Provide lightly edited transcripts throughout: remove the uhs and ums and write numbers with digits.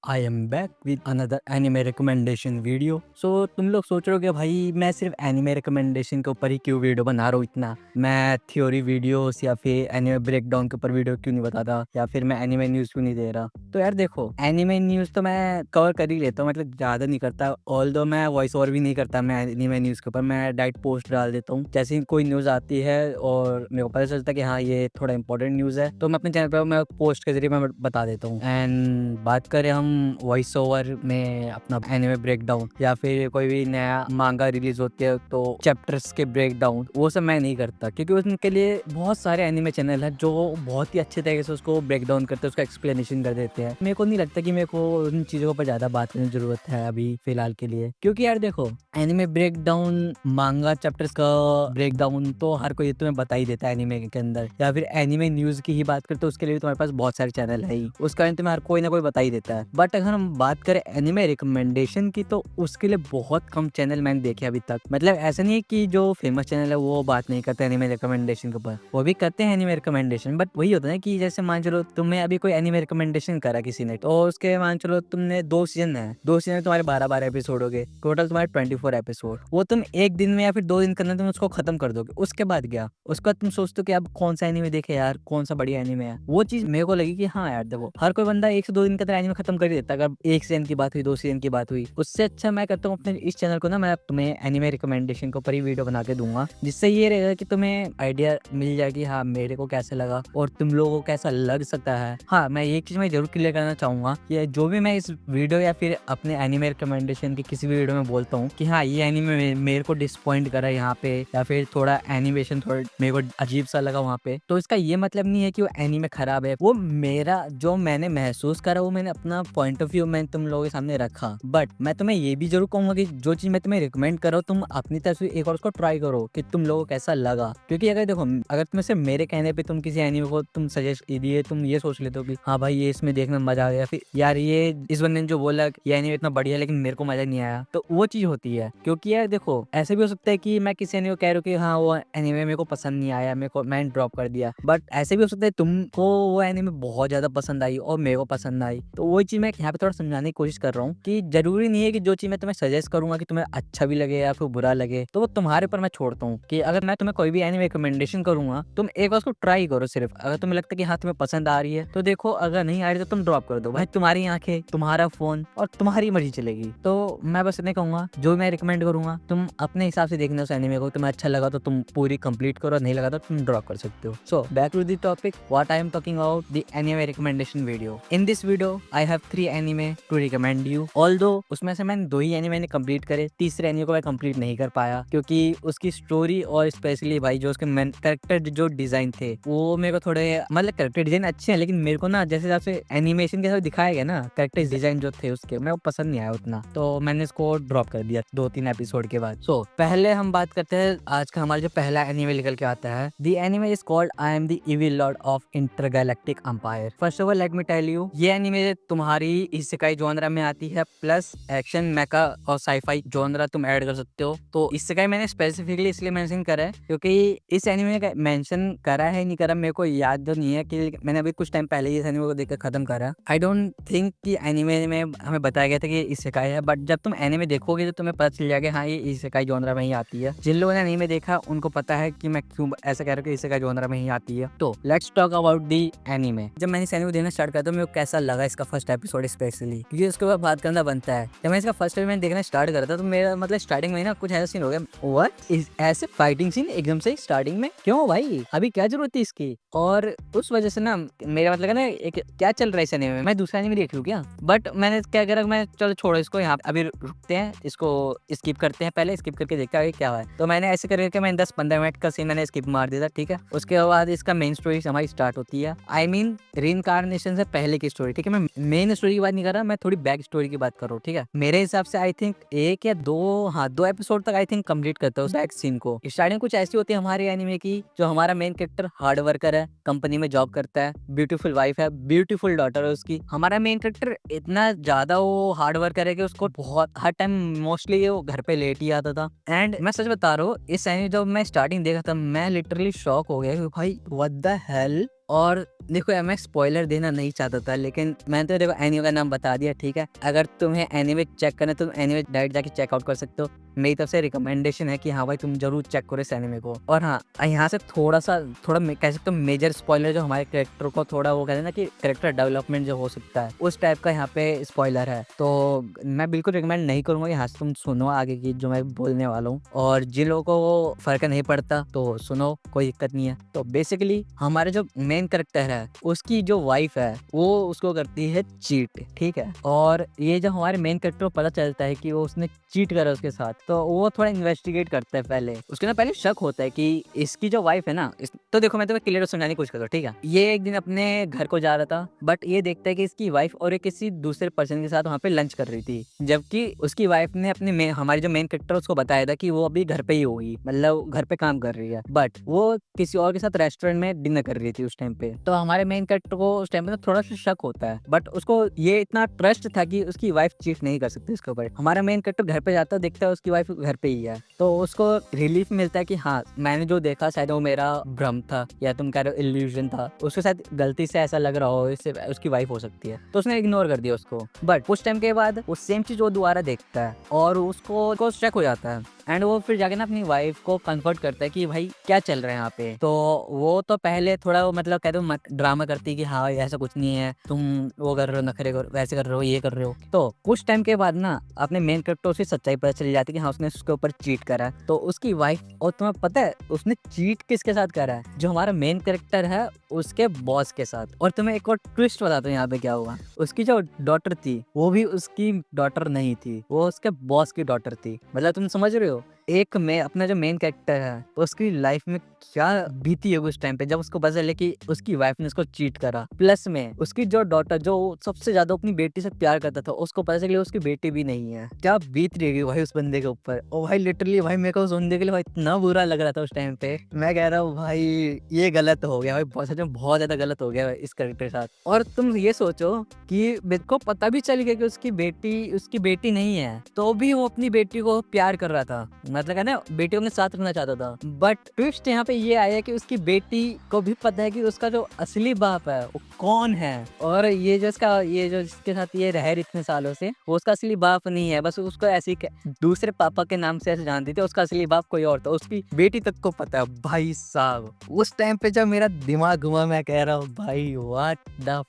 I am back with another anime recommendation video. So तुम लोग सोच रहे हो कि भाई मैं सिर्फ एनिमे रिकमेंडेशन के ऊपर ही क्यों वीडियो बना रहा हूँ इतना, मैं थ्योरी वीडियोस या फिर एनिमे ब्रेकडाउन के ऊपर वीडियो क्यों नहीं बताता, या फिर मैं एनिमे न्यूज़ क्यों नहीं दे रहा। तो यार देखो, एनिमे न्यूज़ तो मैं कवर कर ही लेता हूँ, मतलब ज़्यादा नहीं करता। ऑल दो मैं वॉइस ओवर भी नहीं करता, मैं एनिमे न्यूज़ के ऊपर मैं डायरेक्ट पोस्ट डाल देता हूँ। जैसे ही कोई न्यूज़ आती है और मेरे को पता चलता है कि हाँ ये थोड़ा इंपॉर्टेंट न्यूज़ है, तो मैं अपने चैनल पर मैं पोस्ट के जरिए मैं बता देता हूँ। एंड बात करें हम वॉइस ओवर में अपना एनिमे ब्रेकडाउन या फिर कोई भी नया मांगा रिलीज होती है तो चैप्टर्स के ब्रेकडाउन, वो सब मैं नहीं करता, क्योंकि उनके लिए बहुत सारे एनिमे चैनल है जो बहुत ही अच्छे तरीके से उसको ब्रेकडाउन करते हैं, उसका एक्सप्लेनेशन कर देते हैं। मेरे को नहीं लगता कि मेरे को उन चीज़ों पर ज़्यादा बात करने की जरूरत है अभी फिलहाल के लिए, क्योंकि यार देखो, एनिमे ब्रेकडाउन मांगा चैप्टर्स का ब्रेकडाउन तो हर कोई तुम्हें बता ही देता है एनिमे के अंदर, या फिर एनिमे न्यूज़ की ही बात करते तो उसके लिए भी तुम्हारे पास बहुत सारे चैनल है ही, उसका तुम्हें हर कोई ना कोई बता ही देता है। बट अगर हम बात करें एनिमे रिकमेंडेशन की, तो उसके लिए बहुत कम चैनल मैंने देखे अभी तक। मतलब ऐसा नहीं है कि जो फेमस चैनल है वो बात नहीं करते एनिमे रिकमेंडेशन के ऊपर, वो भी करते हैं एनिमे रिकमेंडेशन। बट वही होता है कि जैसे मान चलो तुम्हें अभी कोई एनिमे रिकमेंडेशन करा किसी ने, तो उसके मान चलो तुमने 2 सीजन है, 2 सीजन तुम्हारे 12-12 एपिसोड हो गए, टोटल तुम्हारे 24 एपिसोड, वो तुम एक दिन में या फिर 2 दिन के अंदर तुम उसको खत्म कर दोगे। उसके बाद क्या, उसके बाद तुम सोचते हो कि अब कौन सा एनिमे देखे यार, कौन सा बढ़िया एनिमे है। वो चीज मेरे को लगी कि हाँ यार देखो, हर कोई बंदा 1 से 2 दिन के अंदर एनिमे खत्म कर ही देता है। अगर 1 सीजन की बात हुई, 2 सीजन की बात हुई, उससे अच्छा मैं करता हूँ अपने इस चैनल को ना, मैं तुम्हें एनिमे रिकमेंडेशन के ऊपर ही वीडियो बना के दूंगा, जिससे ये रहेगा कि तुम्हें आइडिया मिल जाए कि हाँ मेरे को कैसे लगा और तुम लोगों को कैसा लग सकता है। हाँ, मैं एक चीज मैं जरूर क्लियर करना चाहूंगा कि जो भी मैं इस वीडियो या फिर अपने एनिमे रिकमेंडेशन की किसी भी वीडियो में बोलता हूँ कि हाँ ये एनिमे मेरे को डिसपॉइंट करा यहाँ पे, या फिर थोड़ा एनिमेशन थोड़ा मेरे को अजीब सा लगा वहाँ पे, तो इसका ये मतलब नहीं है कि वो एनिमे खराब है। वो मेरा जो मैंने महसूस करा, वो मैंने अपना पॉइंट ऑफ व्यू मैंने तुम लोगों के सामने रखा। बट मैं तुम्हें ये भी जरूर कहूंगा कि जो चीज मैं तुम्हें रिकमेंड करो, तुम अपनी तरफ से एक और उसको ट्राई करो कि तुम लोगों को कैसा लगा। क्योंकि अगर देखो, अगर तुम्हें सिर्फ मेरे कहने पे तुम किसी एनिमे को तुम सजेस्ट दिए, तुम ये सोच लेते हो कि हाँ भाई ये इसमें देखने में मजा आ गया, फिर यार ये इस बंदे ने जो बोला ये एनिमे इतना बढ़िया है लेकिन मेरे को मजा नहीं आया, तो वो चीज होती है। क्योंकि यार देखो, ऐसे भी हो सकता है कि मैं किसी एनिमे को कह रहा हूँ कि हाँ वो एनिमे मेरे को पसंद नहीं आया, मेरे को मैंने ड्रॉप कर दिया, बट ऐसे भी हो सकता है तुमको वो एनिमे बहुत ज्यादा पसंद आई और मेरे को पसंद आई। तो वो चीज मैं यहाँ पे थोड़ा समझाने की कोशिश कर रहा हूँ कि जरूरी नहीं है कि जो चीज मैं तुम्हें सजेस्ट करूंगा कि तुम्हें अच्छा भी लगे या फिर बुरा लगे, तो वो तुम्हारे ऊपर मैं छोड़ता हूँ। कि अगर मैं तुम्हें कोई भी एनिमे रिकमेंडेशन करूंगा, तुम एक बार उसको ट्राई करो सिर्फ, अगर तुम्हें लगता है कि हाँ तुम्हें पसंद आ रही है तो देखो, अगर नहीं आ रही तो तुम ड्रॉप कर दो भाई, तुम्हारी आंखें, तुम्हारा फोन और तुम्हारी मर्जी चलेगी। तो मैं बस इतने कहूंगा, जो मैं रिकमेंड करूंगा तुम अपने हिसाब से देखना उस एनिमे को, तुम्हें अच्छा लगा तो तुम पूरी कंप्लीट करो, नहीं लगा तो तुम ड्रॉप कर सकते हो। So back to the topic, what I am talking about the anime recommendation video. In this video I have 3 anime to recommend you, although उसमें से मैंने 2 ही एनिमे कंप्लीट करे, तीसरे एनिमे को मैं कंप्लीट नहीं कर पाया क्योंकि उसकी स्टोरी और स्पेशली भाई जो उसके मेन कैरेक्टर जो डिजाइन थे, वो मेरे को थोड़े, मतलब कैरेक्टर डिजाइन अच्छे हैं लेकिन मेरे को ना जैसे जैसे एनिमेशन के साथ दिखाया गया ना, कैरेक्टर डिजाइन जो थे उसके, मेरे को पसंद नहीं आया उतना, तो मैंने इसको ड्रॉप कर दिया 2-3 एपिसोड के बाद। सो पहले हम बात करते हैं आज का हमारा जो पहला एनिमे निकल के आता है। The anime is called I am the evil lord of intergalactic empire. First of all let me tell you, ये एनिमे तुम्हारी इसेकाई जॉनरा में आती है, प्लस एक्शन, मेका और साईफाई जॉनरा तुम ऐड कर सकते हो। तो इसेकाई मैंने स्पेसिफिकली इसलिए मेंशन करा है क्योंकि इस एनिमे में मेंशन करा है नहीं करा मेरे को याद तो नहीं है, कि मैंने अभी कुछ टाइम पहले ही इस एनिमे को देखकर खत्म करा। आई डोंट थिंक कि एनिमे में हमें बताया गया था कि इसेकाई है, बट जब तुम एनिमे देखोगे तो तुम्हें पता चल जाएगा हाँ ये इसेकाई जॉनरा में ही आती है। जिन लोगों ने एनिमे देखा उनको पता है कि मैं क्यों ऐसा कह रहा हूँ कि इसेकाई जॉनरा में ही आती है। तो let's talk about the anime. जब मैंने इस एनिमे देखना स्टार्ट किया तो मेरे को कैसा लगा इसका फर्स्ट एपिसोड स्पेशली, क्योंकि उसके बाद बात करना बनता है। जब मैं इसका फर्स्ट एपिसोड देखना स्टार्ट करा था तो मेरा मतलब स्टार्टिंग में ना कुछ ऐसा सीन हो गया, व्हाट इज ऐसे फाइटिंग सीन एकदम से स्टार्टिंग में, क्यों भाई अभी क्या जरूरत थी इसकी। और उस वजह से ना मेरा मतलब है ना, एक क्या चल रहा है इस एनिमे में, मैं दूसरा एनिमे देख लूं क्या। बट मैंने क्या करा, मैं चलो छोड़ो इसको, यहाँ अभी रुकते हैं, इसको स्किप करते हैं, पहले स्किप करके देखते हैं क्या है। तो मैंने ऐसे करके मैंने 10-15 मिनट का सीन मैंने स्किप मार दिया था, ठीक है। उसके बाद इसका मेन स्टोरी हमारी स्टार्ट होती है, आई मीन रीइंकार्नेशन से पहले की स्टोरी, ठीक है। मैं मेन स्टोरी की बात नहीं कर रहा, मैं थोड़ी बैक स्टोरी की बात कर रहा हूँ, ठीक है। मेरे हिसाब से आई थिंक 1 या 2, हाँ 2 एपिसोड तक आई थिंक कंप्लीट करता है उस बैक सीन को। स्टार्टिंग कुछ ऐसी होती है हमारे एनिमे की, जो हमारा मेन कैरेक्टर हार्ड वर्कर है, कंपनी में जॉब करता है, ब्यूटीफुल वाइफ है, ब्यूटीफुल डॉटर है उसकी। हमारा मेन कैरेक्टर इतना ज्यादा वो हार्ड वर्कर है कि उसको बहुत हर टाइम मोस्टली वो घर पे लेट ही आता था। एंड मैं सच बता रहा हूँ, इस एनिमे जब मैं स्टार्टिंग देखा था मैं लिटरली शॉक हो गया कि भाई व्हाट द हेल, और देखो यार, मैं स्पॉइलर देना नहीं चाहता था, लेकिन मैंने तो देखो एनीमे का नाम बता दिया, ठीक है। अगर तुम्हें एनीमे चेक करना है तुम एनीमे डायरेक्ट जाके चेकआउट कर सकते हो। मेरी तरफ से रिकमेंडेशन है कि हाँ भाई तुम जरूर चेक करो इस एनीमे को। और हाँ, यहाँ से कह सकते हो मेजर स्पॉइलर, जो हमारे कैरेक्टर को थोड़ा वो कहते हैं ना कि कैरेक्टर डेवलपमेंट जो हो सकता है, उस टाइप का यहाँ पे स्पॉइलर है। तो मैं बिल्कुल रिकमेंड नहीं करूँगा, यहाँ से तुम सुनो आगे की जो मैं बोलने वाला हूँ। और जिन लोगों को वो फर्क नहीं पड़ता तो सुनो, कोई दिक्कत नहीं है। तो बेसिकली हमारे जो मेन कैरेक्टर है उसकी जो वाइफ है वो उसको करती है चीट, ठीक है। और ये जब हमारे मेन कैरेक्टर को पता चलता है कि वो उसने चीट करा उसके साथ, तो वो थोड़ा इन्वेस्टिगेट करता है। पहले उसके ना पहले शक होता है कि इसकी जो वाइफ है ना तो देखो मैं तुम्हें क्लियर समझाने की कोशिश करता हूँ, ठीक है। ये एक दिन अपने घर को जा रहा था, बट ये देखता है कि इसकी वाइफ और एक किसी दूसरे पर्सन के साथ वहाँ पे लंच कर रही थी, जबकि उसकी वाइफ ने अपने हमारी जो मेन कैरेक्टर उसको बताया था कि वो अभी घर पे ही होगी, मतलब घर पे काम कर रही है, बट वो किसी और के साथ रेस्टोरेंट में डिनर कर रही थी उस टाइम पे। तो हमारे मेन कैरेक्टर को उस टाइम पे थोड़ा सा शक होता है, बट उसको ये इतना ट्रस्ट था कि उसकी वाइफ चीट नहीं कर सकती इसके ऊपर। हमारा मेन कैरेक्टर घर पे जाता है, देखता है उसकी वाइफ घर पे ही है, तो उसको रिलीफ मिलता है कि हाँ मैंने जो देखा शायद वो मेरा भ्रम था, या तुम कह रहे हो इल्यूजन था, उसके साथ गलती से ऐसा लग रहा हो, इससे उसकी वाइफ हो सकती है। तो उसने इग्नोर कर दिया उसको। बट कुछ टाइम के बाद वो सेम चीज वो दोबारा देखता है और उसको शक हो जाता है, एंड वो फिर जाके ना अपनी वाइफ को कंफर्ट करता है कि भाई क्या चल रहा है यहाँ पे। तो वो तो पहले थोड़ा वो मतलब कहते हो ड्रामा करती है कि हाँ ऐसा कुछ नहीं है, तुम वो कर रहे हो, नखरे कर वैसे कर रहे हो, ये कर रहे हो। तो कुछ टाइम के बाद ना अपने मेन कैरेक्टर से सच्चाई पता चली जाती है कि हाँ उसने उसके ऊपर चीट करा है। तो उसकी वाइफ, और तुम्हें पता है उसने चीट किसके साथ करा है? जो हमारा मेन कैरेक्टर है उसके बॉस के साथ। और तुम्हें एक और ट्विस्ट बताता हूँ यहाँ पे क्या हुआ। उसकी जो डॉटर थी वो भी उसकी डॉटर नहीं थी, वो उसके बॉस की डॉटर थी। मतलब तुम समझ रहे हो एक में अपना जो मेन कैरेक्टर है उसकी लाइफ में क्या बीती होगी उस टाइम पे जब उसको पता चले कि उसकी वाइफ ने उसको चीट करा। प्लस में उसकी जो डॉटर जो सबसे ज्यादा अपनी बेटी से प्यार करता था उसको पता चले उसकी बेटी भी नहीं है। क्या बीत रही है भाई उस बंदे के ऊपर। और भाई लिटरली भाई मेरे को सुनने के लिए भाई इतना बुरा लग रहा था उस टाइम पे। मैं कह रहा हूँ भाई ये गलत हो गया भाई, बहुत सच में बहुत ज्यादा गलत हो गया इस कैरेक्टर के साथ। और तुम ये सोचो कि मेरे को पता भी चल गया कि उसकी बेटी नहीं है, तो भी वो अपनी बेटी को प्यार कर रहा था, मतलब है ना बेटी अपने साथ रखना चाहता था। बट ट्विस्ट यहाँ पे ये आया कि उसकी बेटी को भी पता है कि उसका जो असली बाप है वो कौन है, और ये जो जिसके साथ ये रह रही इतने सालों से वो उसका असली बाप नहीं है, बस उसको ऐसे दूसरे पापा के नाम से ऐसे जानती थी, उसका असली बाप कोई और था। उसकी बेटी तक को पता है भाई साहब। उस टाइम पे जब मेरा दिमाग घुमा मैं कह रहा हूँ भाई what the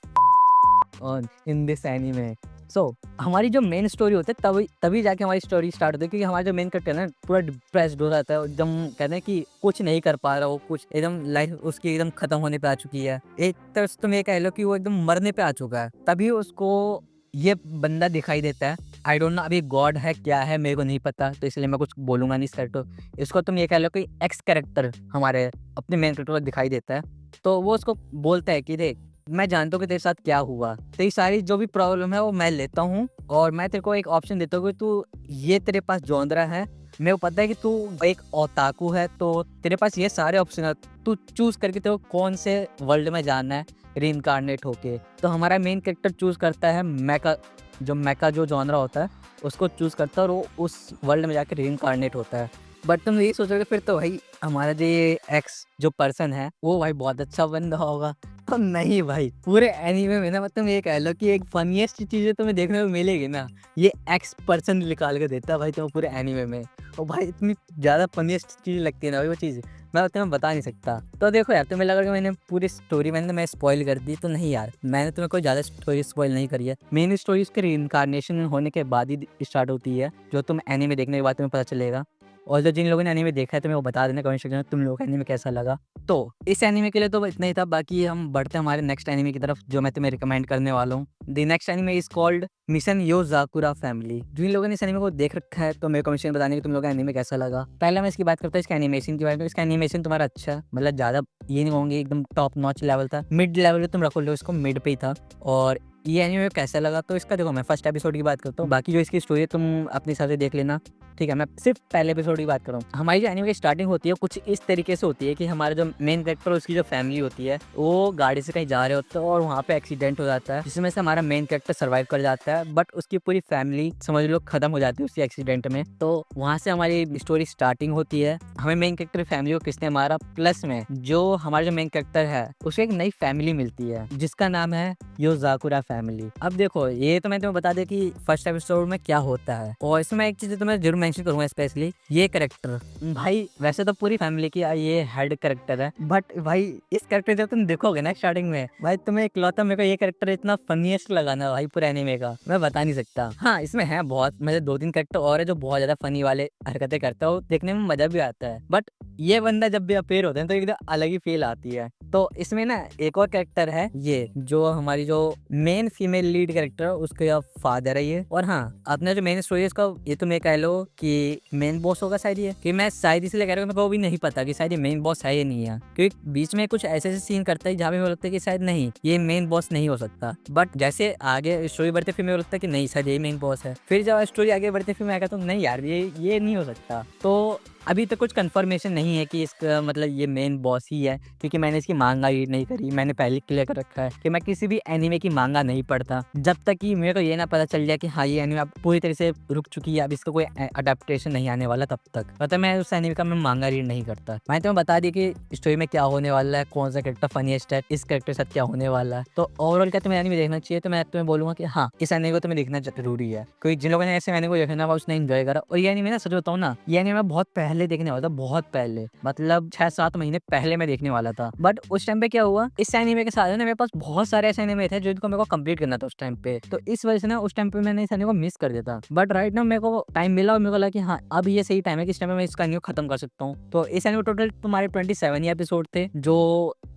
on in this anime. So हमारी जो मेन स्टोरी होती है तभी जाके हमारी स्टोरी स्टार्ट होती है, क्योंकि हमारा जो मेन कैरेक्टर है ना पूरा डिप्रेस्ड हो जाता है, एकदम कहते हैं कि कुछ नहीं कर पा रहा हो, कुछ एकदम लाइफ उसकी एकदम खत्म होने पे आ चुकी है। एक तरह से तुम ये कह लो कि वो एकदम मरने पे आ चुका है, तभी उसको ये बंदा दिखाई देता है। आई डोंट नो अभी गॉड है क्या है मेरे को नहीं पता, तो इसलिए मैं कुछ बोलूंगा नहीं इस कैरेक्टर। इसको तुम ये कह लो कि एक्स कैरेक्टर हमारे अपने मेन कैरेक्टर को दिखाई देता है। तो वो उसको बोलता है कि देख मैं जानता हूँ कि तेरे साथ क्या हुआ, तेरी सारी जो भी प्रॉब्लम है वो मैं लेता हूँ, और मैं तेरे को एक ऑप्शन देता हूँ कि तू ये तेरे पास जॉनरा है, मेरे को पता है कि तू एक ओताकू है, तो तेरे पास ये सारे ऑप्शन है, तू चूज करके तेरे को कौन से वर्ल्ड में जाना है रीइंकार्नेट होके। तो हमारा मेन कैरेक्टर चूज करता है मेका जो जॉनरा होता है उसको चूज करता है, और वो उस वर्ल्ड में जाकर रीइंकार्नेट होता है। बट तुम यही सोचोगे फिर तो भाई हमारा जो ये एक्स जो पर्सन है वो भाई बहुत अच्छा बंदा होगा, तो नहीं भाई। पूरे एनीमे में ना मतलब ये कह लो कि एक फनीएस्ट चीज़ें तुम्हें देखने को मिलेगी ना, ये एक्स पर्सन निकाल के देता है भाई तुम्हें पूरे एनीमे में। और भाई इतनी ज़्यादा फनीएस्ट चीज़ लगती है ना भाई वो चीज़ मैं तुम्हें बता नहीं सकता। तो देखो यार तुम्हें लगा कि मैंने पूरी स्टोरी मैं स्पॉइल कर दी, तो नहीं यार मैंने तुम्हें कोई ज़्यादा स्टोरी स्पॉइल नहीं करी है। मेन स्टोरी उसके रीइंकार्नेशन होने के बाद ही स्टार्ट होती है, जो तुम एनीमे देखने के बाद तुम्हें पता चलेगा। और जो जिन लोगों ने एनीमे देखा है तुम्हें वो बता देना कमेंट सेक्शन में तुम लोगों को एनीमे कैसा लगा। तो इस एनीमे के लिए तो इतना ही था, बाकी हम बढ़ते हैं हमारे नेक्स्ट एनीमे की तरफ जो मैं तुम्हें रिकमेंड करने वाला हूँ। The next anime is called mission Yozakura family. जिन लोगों ने इस एनीमे को देख रखा है तो मेरे कमेंट में बताने कि तुम लोगों को एनीमे कैसा लगा। पहले मैं इसकी बात करता हूँ इसके एनिमेशन की बात में। इसका एनिमेशन तुम्हारा अच्छा है, मतलब ज़्यादा ये नहीं होंगे एकदम टॉप नॉच लेवल था, मिड लेवल पे तुम रखो लो, इसको मिड पे ही था। और ये एनीमे कैसा लगा, तो इसका देखो मैं फर्स्ट एपिसोड की बात करता हूँ, बाकी जो इसकी स्टोरी है तुम अपने हिसाब से देख लेना, ठीक है। मैं सिर्फ पहले एपिसोड की बात कर रहा हूँ। हमारी जो एनीमे की स्टार्टिंग होती है कुछ इस तरीके से होती है कि हमारा जो मेन कैरेक्टर उसकी जो फैमिली होती है वो गाड़ी से कहीं जा रहे होते हैं और वहाँ पे एक्सीडेंट हो जाता है, जिसमें से हमारा मेन कैरेक्टर सर्वाइव कर जाता है, बट उसकी पूरी फैमिली समझ लो खत्म हो जाती है उसी एक्सीडेंट में। तो वहाँ से हमारी स्टोरी स्टार्टिंग होती है। हमें मेन कैरेक्टर फैमिली को किसने मारा, प्लस में जो हमारा जो मेन कैरेक्टर है उसे एक नई फैमिली मिलती है जिसका नाम है योजाकुरा फैमिली। अब देखो ये तो मैं तुम्हें बता दें कि फर्स्ट एपिसोड में क्या होता है, और इसमें एक चीज तुम्हें जरूर मेंशन करूंगा स्पेशली, ये कैरेक्टर भाई वैसे तो पूरी फैमिली की ये हेड कैरेक्टर है, बट भाई इस कैरेक्टर जब तुम देखोगे ना स्टार्टिंग में, भाई तुम्हें इकलौता मेरे को ये कैरेक्टर इतना फनीएस्ट लगा ना भाई पूरे एनीमे का, मैं बता नहीं सकता। हाँ इसमें है बहुत, मेरे 2-3 कैरेक्टर और है जो बहुत ज्यादा फनी वाले हरकतें करता है, देखने में मजा भी आता है, बट ये बंदा जब भी अपेयर होता है तो एकदम अलग ही फील आती है। तो इसमें ना एक और कैरेक्टर है ये जो हमारी जो मेन फीमेल लीड कैरेक्टर है उसका फादर है ये। और हाँ अपना जो मेन स्टोरी है इसका ये तुम ये कह लो कि मेन बॉस होगा शायद ये, कि मैं शायद इसलिए कह रहा हूँ मेरे को भी नहीं पता कि शायद ये मेन बॉस है या नहीं है, क्योंकि बीच में कुछ ऐसे सीन करता है जहाँ पे मुझे लगता है कि शायद नहीं ये मेन बॉस नहीं हो सकता, बट जैसे आगे स्टोरी बढ़ते फिर मुझे लगता है कि नहीं शायद ये मेन बॉस है, फिर जब स्टोरी आगे बढ़ते फिर मैं कहता हूँ नहीं यार ये नहीं हो सकता। तो अभी तक कुछ कंफर्मेशन नहीं है कि इसका मतलब ये मेन बॉस ही है, क्योंकि मैंने इसकी मांगा रीड नहीं करी। मैंने पहले क्लियर कर रखा है कि मैं किसी भी एनीमे की मांगा नहीं पढ़ता जब तक कि मेरे को ये ना पता चल जाए कि हाँ ये एनीमे अब पूरी तरह से रुक चुकी है, अब इसका कोई अडेप्टेशन नहीं आने वाला, तब तक मतलब मैं उस एनीमे का मैं मांगा रीड नहीं करता। मैं तुम्हें बता दी कि स्टोरी में क्या होने वाला है, कौन सा कैरेक्टर फनीएस्ट है, इस कैरेक्टर के साथ क्या होने वाला है। तो ओवरऑल क्या तुम्हें एनीमे देखना चाहिए, तो मैं तुम्हें बोलूंगा कि हाँ इस एनीमे को तुम्हें देखना जरूरी है, क्योंकि जिन लोगों ने ऐसे एनीमे को देखना हुआ उसने एंजॉय करा। और ये एनीमे ना सच बताऊं ना, ये एनीमे बहुत पहले देखने वाला था, बहुत पहले मतलब 6-7 महीने पहले मैं देखने वाला था, बट उस टाइम पे क्या हुआ इस एनीमे के साथ ना मेरे पास बहुत सारे ऐसे एनीमे थे जिनको मेरे को कंप्लीट करना था उस टाइम पे, तो इस वजह से ना उस टाइम पे मैंने इस एनीमे को मिस कर दिया था। बट राइट ना मेरे को टाइम मिला और मेरे को लगा कि हाँ अब ये सही टाइम है कि इस टाइम में मैं इसका एनीमे खत्म कर सकता हूँ। तो इस एनीमे टोटल तुम्हारे 27 एपिसोड थे जो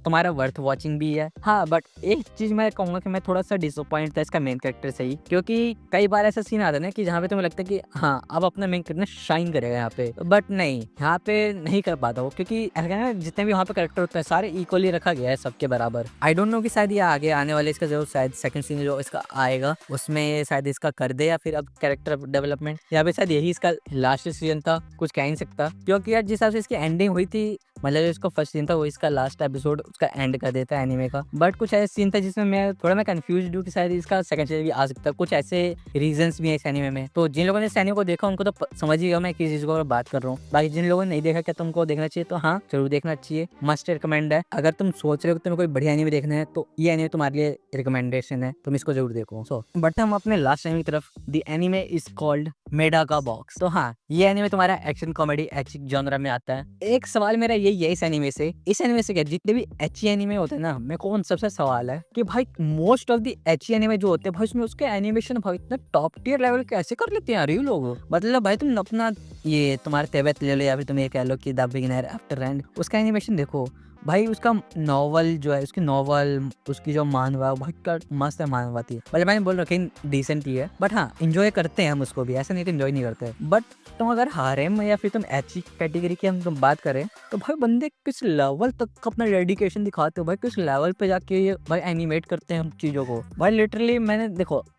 तुम्हारा वर्थ वॉचिंग भी है। हाँ बट एक चीज मैं कहूंगा कि मैं थोड़ा सा डिसअपॉइंट था इसका मेन कैरेक्टर से ही, क्योंकि कई बार ऐसा सीन आता है ना कि जहाँ पे तुम्हें लगता है कि हाँ अब अपना मेन कैरेक्टर शाइन करेगा यहाँ पे, बट नहीं यहाँ पे नहीं कर पाता वो, क्योंकि जितने भी वहाँ पे कैरेक्टर होते हैं सारे इक्वली रखा गया है सबके बराबर। आई डोंट नो कि शायद ये आगे आने वाले इसका जो शायद सेकंड सीजन जो इसका आएगा उसमें शायद इसका कर दे, या फिर अब कैरेक्टर डेवलपमेंट, या फिर शायद यही इसका लास्ट सीजन था, कुछ कह नहीं सकता, क्योंकि यार जिस हिसाब से इसकी एंडिंग हुई थी मतलब इसका फर्स्ट सीन था वो इसका लास्ट एपिसोड उसका एंड कर देता है एनीमे का। बट कुछ ऐसे सीन था जिसमें मैं कंफ्यूज हूँ कि शायद इसका सेकंड सीजन भी आ सकता है, कुछ ऐसे रीजंस भी है इस एनीमे में। तो जिन लोगों ने इस एनीमे को देखा उनको तो समझ ही गया मैं किस चीज को बात कर रहा हूँ, बाकी जिन लोगों ने नहीं देखा क्या तुमको देखना चाहिए, तो हाँ जरूर देखना चाहिए, मस्ट रिकमेंड है। अगर तुम सोच रहे हो कि तुम्हें कोई बढ़िया एनीमे देखना है तो ये एनीमे तुम्हारे लिए रिकमेंडेशन है, तुम इसको जरूर देखो। सो बट हम अपने लास्ट एनीमे की तरफ, the anime is called Medaka Box. तो हाँ ये एनीमे तुम्हारा एक्शन कॉमेडी एचिक जॉनरा में आता है। एक सवाल मेरा यही है इस एनीमे से क्या जितने भी एची एनीमे होते हैं ना, मेरे को उन सबसे सवाल है कि भाई most of the Aichi anime जो होते हैं भाई उसमें उसके एनिमेशन भाई इतना टॉप टियर लेवल कैसे कर लेते हैं यार ये लोग। मतलब भाई तुम अपना ये तुम्हारे तेबत ले लो या फिर तुम ये कह लो कि द बिगिनर आफ्टर एंड, उसका एनिमेशन देखो भाई, उसका नॉवल जो है उसकी नॉवल उसकी जो मानवा भाई क्या मस्त है मानवा थी, मतलब मैंने बोल रखी डिसेंट ही है, बट हाँ इंजॉय करते हैं हम उसको भी, ऐसा नहीं तो इंजॉय नहीं करते। बट तुम अगर हारेम या फिर तुम एची कैटेगरी की हम तुम बात करें तो भाई बंदे किस लेवल तक अपना डेडिकेशन दिखाते हो भाई, किस लेवल पे जाके ये भाई एनिमेट करते हैं हम चीज़ों को भाई। लिटरली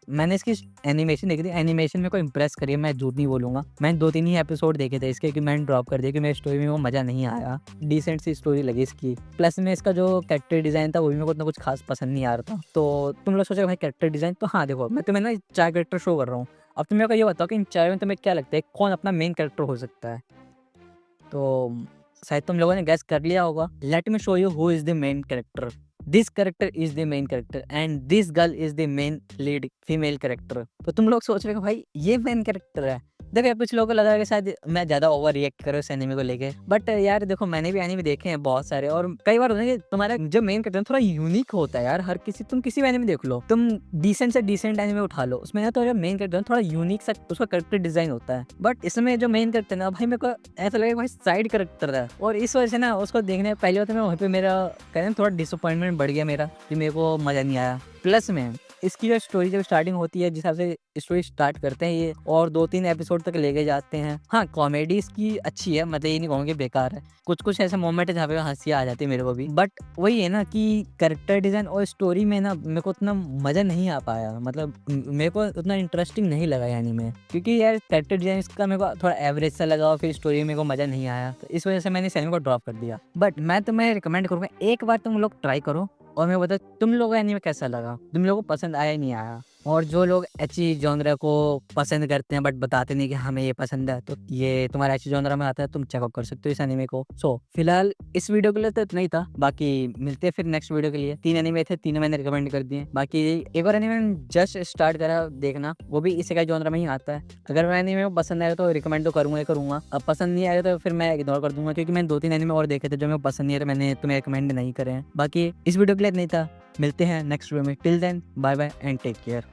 मैंने इसकी एनिमेशन देखी थी, एनिमेशन में को इम्प्रेस करी है, मैं झूठ नहीं बोलूंगा। मैंने 2-3 ही एपिसोड देखे थे इसके कि मैंने ड्रॉप कर दिया कि मेरी स्टोरी में वो मज़ा नहीं आया, डिसेंट सी स्टोरी लगी इसकी। प्लस में इसका जो कैरेक्टर डिज़ाइन था वो भी मेरे को उतना कुछ खास पसंद नहीं आ रहा था। तो तुम लोग सोचो भाई कैरेक्टर डिज़ाइन, तो हाँ देखो मैं तुम्हें ना 4 कैरेक्टर शो कर रहा हूँ, अब तुम मेरे को ये बताओ कि इन 4 में तुम्हें क्या लगता है कौन अपना मेन कैरेक्टर हो सकता है। तो शायद तुम लोगों ने गैस कर लिया होगा। Let me show you who is the main character. This character is the main character and this girl is the main lead female character. तो तुम लोग सोच रहे हो भाई ये मेन कैरेक्टर है। देखो कुछ लोगों को लगा कि शायद मैं ज्यादा ओवर रिएक्ट करूँ इस एनिमे को लेके, बट यार देखो मैंने भी एनिमे देखे हैं बहुत सारे, और कई बार होता है कि तुम्हारा जो मेन कैरेक्टर थोड़ा यूनिक होता है यार। हर किसी तुम किसी भी एनिमे देख लो, तुम डिसेंट से डिसेंट एनिमे उठा लो, उसमें ना तो जो मेन कैरेक्टर थोड़ा यूनिक सा उसका कैरेक्टर डिजाइन होता है, बट इसमें जो मेन कैरेक्टर ना भाई मेरे को ऐसा लगे भाई साइड कैरेक्टर है, और इस वजह से ना उसको देखने पहले होता है वहीं पे मेरा कहते हैं थोड़ा डिसअपॉइंटमेंट बढ़ गया मेरा कि मेरे को मजा नहीं आया। प्लस में इसकी जो स्टोरी जब स्टार्टिंग होती है, जिस हिसाब से स्टोरी स्टार्ट करते हैं ये और 2-3 एपिसोड तक लेके जाते हैं। हाँ, कॉमेडी इसकी अच्छी है, मतलब ये नहीं कहूँगा कि बेकार है। कुछ-कुछ ऐसे मोमेंट है जहाँ पे हँसी आ जाती है मेरे को भी। बट वही है ना कि कैरेक्टर डिज़ाइन और स्टोरी में ना मेरे को उतना मज़ा नहीं आ पाया। मतलब मेरे को उतना इंटरेस्टिंग नहीं लगा ये एनीमे, क्योंकि यार कैरेक्टर डिज़ाइन इसका मेरे को थोड़ा एवरेज सा लगा और फिर स्टोरी में मेरे को मज़ा नहीं आया। तो इस वजह से मैंने इस एनीमे को ड्रॉप कर दिया। बट मैं तुम्हें रिकमेंड करूँगा, एक बार तुम लोग ट्राई करो और मेरे को बताओ तुम लोगों को एनीमे कैसा लगा? तुम लोगों को पसंद आया नहीं आया? और जो लोग एची जॉनरा को पसंद करते हैं बट बताते नहीं कि हमें ये पसंद है, तो ये तुम्हारा एची जॉनरा में आता है, तुम चेकआउट कर सकते हो इस एनीमे को। सो फिलहाल इस वीडियो के लिए तो इतना ही था। बाकी मिलते हैं फिर नेक्स्ट वीडियो के लिए। 3 एनीमे थे, तीनों मैंने रिकमेंड कर दिए। बाकी एक और एनीमे जस्ट स्टार्ट करा देखना, वो भी इसेकाई जॉनरा में ही आता है। अगर मैं एनीमे पसंद आएगा तो रिकमेंड तो करूँगा ही करूँगा। अब पसंद नहीं आएगा तो फिर मैं इग्नोर कर दूँगा, क्योंकि मैंने 2-3 एनीमे और देखे थे जो मेरे को पसंद नहीं आए, तो मैंने तुम्हें रिकमेंड नहीं करे हैं। बाकी इस वीडियो के लिए इतना ही था। मिलते हैं नेक्स्ट वीडियो में। Till then bye bye and take care.